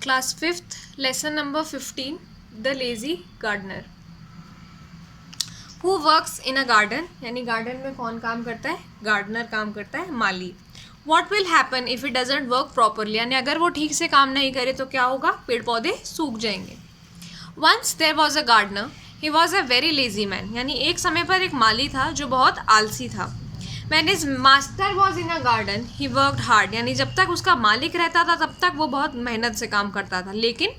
Class 5th, lesson number 15, The Lazy Gardener. Who works in a garden? यानी garden में कौन काम करता है? गार्डनर काम करता है, माली. What will happen if it doesn't work properly? यानी अगर वो ठीक से काम नहीं करे तो क्या होगा? पेड़ पौधे सूख जाएंगे. Once there was a gardener. He was a very lazy man. यानी एक समय पर एक माली था जो बहुत आलसी था. When his master was in a garden, he worked hard. यानी जब तक उसका मालिक रहता था तब तक वो बहुत मेहनत से काम करता था. लेकिन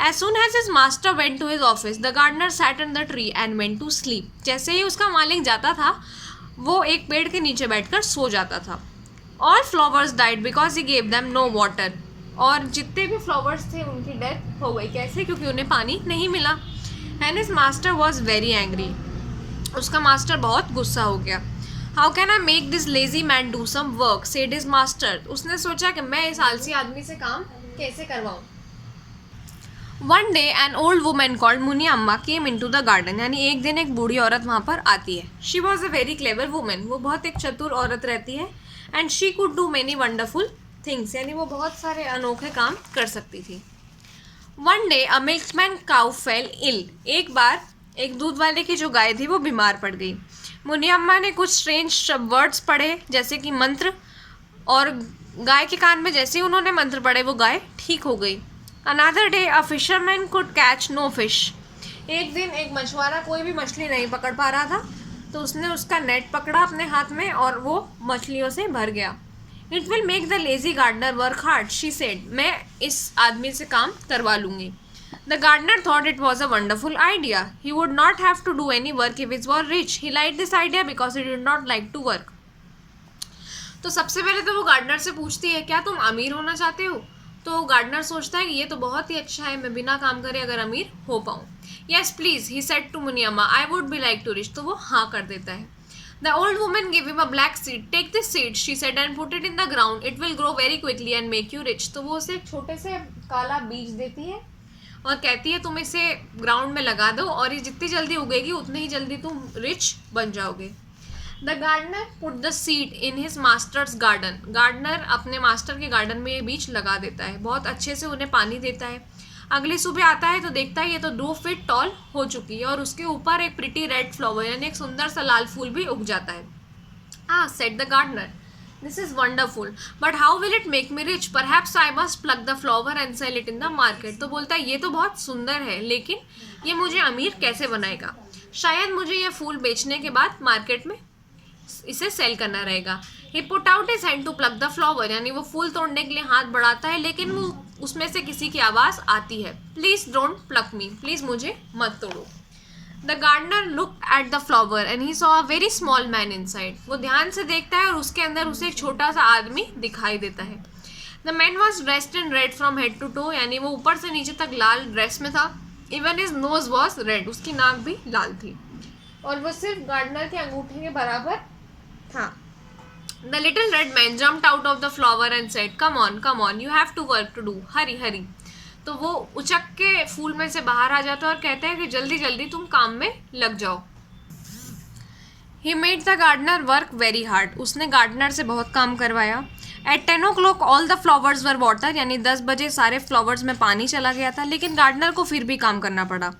as soon as his master went to his office, the gardener sat on the tree and went to sleep. जैसे ही उसका मालिक जाता था वो एक पेड़ के नीचे बैठकर सो जाता था. All flowers died because he gave them no water. और जितने भी फ्लावर्स थे उनकी डेथ हो गई. कैसे? क्योंकि उन्हें पानी नहीं मिला. And his master was very angry. उसका मास्टर बहुत गुस्सा हो गया. How can I make this lazy man do some work? said his master. उसने सोचा कि मैं इस आलसी आदमी से काम कैसे करवाऊँ. One day an old woman called मुनी अम्मा came into the garden. यानी एक दिन एक बूढ़ी औरत वहाँ पर आती है. She was a very clever woman. वो बहुत एक चतुर औरत रहती है. And she could do many wonderful things. यानी वो बहुत सारे अनोखे काम कर सकती थी. One day a milkman cow fell ill. एक बार एक दूध वाले की जो गाय थी वो बीमार पड़ गई. मुनी अम्मा ने कुछ स्ट्रेंज वर्ड्स पढ़े जैसे कि मंत्र, और गाय के कान में जैसे ही उन्होंने मंत्र पढ़े वो गाय ठीक हो गई. Another day a fisherman could catch no fish. एक दिन एक मछुआरा कोई भी मछली नहीं पकड़ पा रहा था तो उसने उसका नेट पकड़ा अपने हाथ में और वो मछलियों से भर गया. It will make the lazy gardener work hard, she said. मैं इस आदमी से काम करवा लूँगी. The gardener thought it was a wonderful idea. He would not have to do any work if he were rich. He liked this idea because he did not like to work. तो सबसे पहले तो वो gardener से पूछती है क्या तुम अमीर होना चाहते हो. तो गार्डनर सोचता है कि ये तो बहुत ही अच्छा है, मैं बिना काम करे अगर अमीर हो पाऊँ. Yes please, he said to मुनियम्मा. I would be like to rich. तो वो हाँ कर देता है. The old woman gave him a black seed. Take this seed, she said, and put it in the ground. It will grow very quickly and make you rich. तो वो उसे एक छोटे से काला बीज देती है और कहती है तुम इसे ग्राउंड में लगा दो और ये जितनी जल्दी उगेगी उतनी ही जल्दी तुम रिच बन जाओगे. The gardener put the seed in his master's garden. Gardener अपने मास्टर के गार्डन में ये बीज लगा देता है. बहुत अच्छे से उन्हें पानी देता है. अगली सुबह आता है तो देखता है ये तो 2 फीट टॉल हो चुकी है और उसके ऊपर एक प्रिटी रेड फ्लावर यानी एक सुंदर सा लाल फूल भी उग जाता है. Said the gardener, this is wonderful, but how will it make me rich? Perhaps I must pluck the flower and sell it in the market. तो बोलता है ये तो बहुत सुंदर है लेकिन ये मुझे अमीर कैसे बनाएगा. शायद मुझे ये फूल बेचने के बाद मार्केट में इसे सेल करना रहेगा. He put out his hand to pluck the flower. यानी वो फूल तोड़ने के लिए हाथ बढ़ाता है लेकिन वो उसमें से किसी की आवाज़ आती है. Please don't pluck me. Please मुझे मत तोड़ो. The gardener looked at the flower and he saw a very small man inside. वो ध्यान से देखता है और उसके अंदर उसे एक छोटा सा आदमी दिखाई देता है. The man was dressed in red from head to toe. यानी वो ऊपर से नीचे तक लाल ड्रेस में था. Even his nose was red. उसकी नाक भी लाल थी और वो सिर्फ गार्डनर के अंगूठे के बराबर था. The little red man jumped out of the flower and said, "Come on, you have to work to do. Hurry, hurry." तो वो उचक के फूल में से बाहर आ जाता है और कहता है कि जल्दी जल्दी तुम काम में लग जाओ. He made the gardener work very hard. उसने गार्डनर से बहुत काम करवाया. At 10 o'clock all the flowers were watered. यानी 10 बजे सारे फ्लावर्स में पानी चला गया था लेकिन गार्डनर को फिर भी काम करना पड़ा.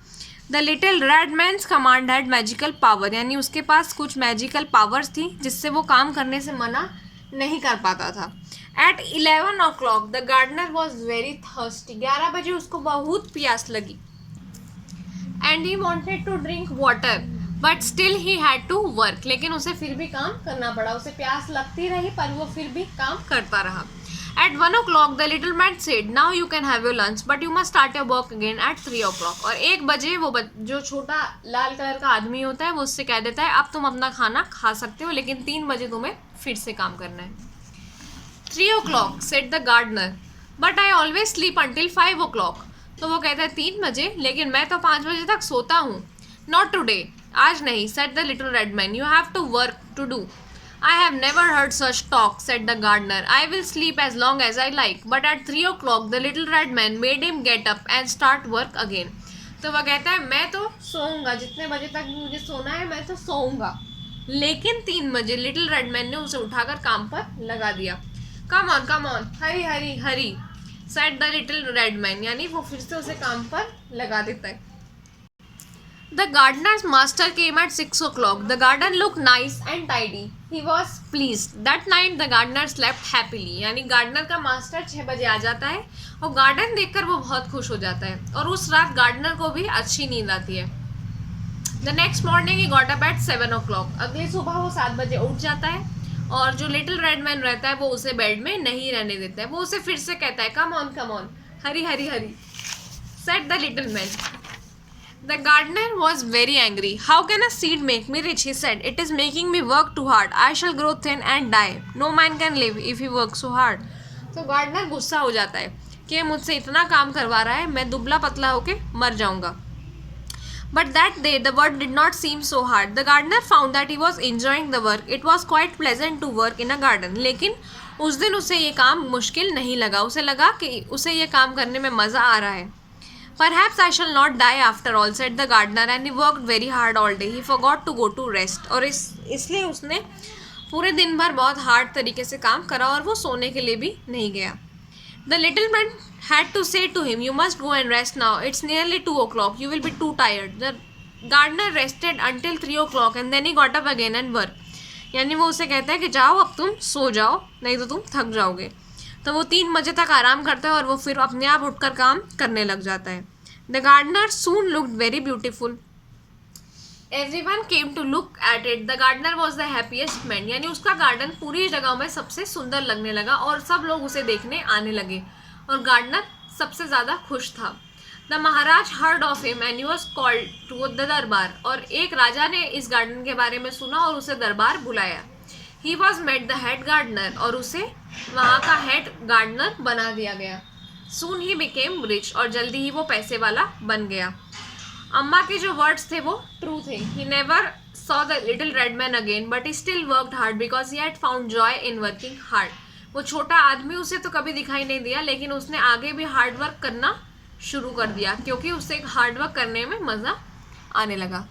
The little red man's command had magical power. यानी उसके पास कुछ मैजिकल पावर्स थी जिससे वो काम करने से मना नहीं कर पाता था. At 11 o'clock the gardener was very thirsty. 11 बजे उसको बहुत प्यास लगी. And he wanted to drink water, but still he had to work. लेकिन उसे फिर भी काम करना पड़ा. उसे प्यास लगती रही पर वो फिर भी काम करता रहा. At 1 o'clock the little man said, "Now you can have your lunch, but you must start your work again at 3 o'clock." और 1 बजे वो जो छोटा लाल कलर का आदमी होता है वो उससे कह देता है अब तुम अपना खाना खा सकते हो लेकिन 3 बजे तुम्हें फिर से काम करना है. 3 o'clock, said the gardener, but I always sleep until 5 o'clock. तो वो कहता है 3 बजे लेकिन मैं तो 5 बजे तक सोता हूँ. Not today, आज नहीं, said the little red man. You have to work to do. I have never heard such talk, said the gardener. I will sleep as long as I like. But at 3 o'clock the little red man made him get up and start work again. तो वो कहता है मैं तो सोऊंगा, जितने बजे तक मुझे सोना है मैं तो सोऊंगा. लेकिन 3 बजे लिटिल रेड मैन ने उसे उठाकर काम पर लगा दिया. Come on, hurry. Said the little red man, यानी वो फिर से उसे काम पर लगा देता है। The gardener's master came at 6 o'clock. The garden looked nice and tidy. He was pleased. That night the gardener slept happily. यानी गार्डनर का मास्टर 6 बजे आ जाता है और गार्डन देखकर वो बहुत खुश हो जाता है और उस रात गार्डनर को भी अच्छी नींद आती है। The next morning he got up at 7 o'clock. अगली सुबह वो 7 बजे उठ जाता है और जो लिटिल रेड मैन रहता है वो उसे बेड में नहीं रहने देता है। वो उसे फिर से कहता है come on Hari Hari Hari, said the little man. The gardener was very angry. How can a seed make me rich? He said. It is making me work too hard. I shall grow thin and die. No man can live if he works so hard. तो gardener गुस्सा हो जाता है कि मुझसे इतना काम करवा रहा है, मैं दुबला पतला होके मर जाऊंगा। But that day the work did not seem so hard. The gardener found that he was enjoying the work. It was quite pleasant to work in a garden. लेकिन उस दिन उसे ये काम मुश्किल नहीं लगा। उसे लगा कि उसे ये काम करने में मज़ा आ रहा है। Perhaps I shall not die after all, said the gardener, and he worked very hard all day. He forgot to go to rest. और इसलिए उसने पूरे दिन भर बहुत हार्ड तरीके से काम करा और वो सोने के लिए भी नहीं गया। The little man had to say to him, "You must go and rest now. It's nearly 2 o'clock. You will be too tired." The gardener rested until 3 o'clock and then he got up again and worked. यानी वो उसे कहता है कि जाओ अब तुम सो जाओ, नहीं तो तुम थक जाओगे। तो वो 3 बजे तक आराम करता है और वो फिर अपने आप उठकर काम करने लग जाता है। The gardener soon looked very beautiful. Everyone came to look at it. The gardener was the happiest man. यानी उसका गार्डन पूरी जगह में सबसे सुंदर लगने लगा और सब लोग उसे देखने आने लगे और गार्डनर सबसे ज़्यादा खुश था। The Maharaj heard of him and he was called to the दरबार, और एक राजा ने इस गार्डन के बारे में सुना और उसे दरबार बुलाया। He was made the head gardener, और उसे वहाँ का हेड गार्डनर बना दिया गया। Soon he became rich, और जल्दी ही वो पैसे वाला बन गया। अम्मा के जो वर्ड्स थे वो ट्रू थे। He never saw the little red man again, but he still worked hard because he had found joy in working hard. वो छोटा आदमी उसे तो कभी दिखाई नहीं दिया, लेकिन उसने आगे भी हार्ड वर्क करना शुरू कर दिया क्योंकि उसे हार्ड वर्क करने में मज़ा आने लगा।